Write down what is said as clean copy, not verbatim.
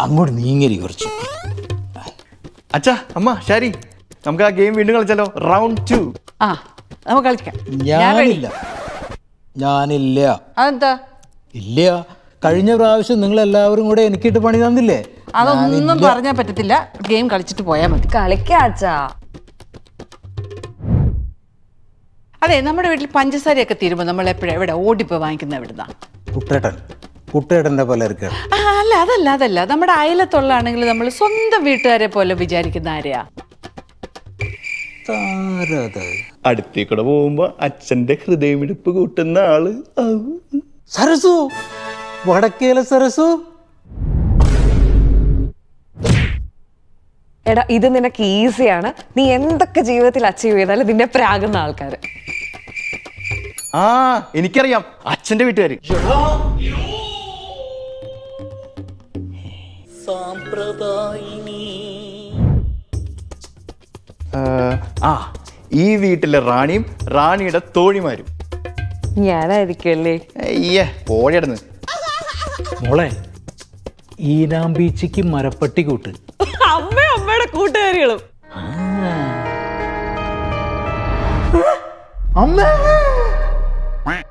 അങ്ങോട്ട് നീങ്ങരി കുറച്ച്. അച്ഛാ അമ്മ ശരി, നമുക്ക് ആ ഗെയിം വീണ്ടും കളിച്ചാലോ? റൗണ്ട് 2. ആ നമുക്ക് കളിക്കാം. ഞാനില്ല. അതെന്താ? ഇല്ല, കഴിഞ്ഞ പ്രാവശ്യം നിങ്ങൾ എല്ലാവരും കൂടെ എനിക്കിട്ട് പണി തന്നില്ലേ? അതൊന്നും പറഞ്ഞാൽ പറ്റത്തില്ല. ഗെയിം കളിച്ചിട്ട് പോയാൽ മതി. കളിക്കാച്ചാ. അതെ, നമ്മുടെ വീട്ടിൽ പഞ്ചസാരയൊക്കെ തീരുമ്പോൾ നമ്മൾ എപ്പോഴും എവിടെ ഓടിപ്പോ വാങ്ങിക്കുന്ന എവിടുന്നാ? കുട്ടേട്ടൻ്റെ പോലെ ഇരിക്കണം. അതല്ല നമ്മുടെ അയലത്തുള്ളാണെങ്കിൽ നമ്മൾ സ്വന്തം വീട്ടുകാരെ പോലെ വിചാരിക്കുന്ന ആരെയാ? അടുത്തേക്കൂടെ പോകുമ്പോ അച്ഛന്റെ ഹൃദയമിടിപ്പ് കൂട്ടുന്ന ആള് സരസു, വടക്കേല സരസു. എടാ, ഇത് നിനക്ക് ഈസിയാണ്. നീ എന്തൊക്കെ ജീവിതത്തിൽ അച്ചീവ് ചെയ്താലും നിന്നെ പ്രാകുന്ന ആൾക്കാര്. ആ എനിക്കറിയാം, അച്ഛന്റെ വീട്ടുകാര്. ആ ഈ വീട്ടിലെ റാണിയും റാണിയുടെ തോഴിമാരും. ഞാനായിരിക്കുമല്ലേ? അയ്യേ പോഴടന്ന്. മോളെ, ഈനാം ബീച്ചിക്ക് മരപ്പട്ടി കൂട്ട്.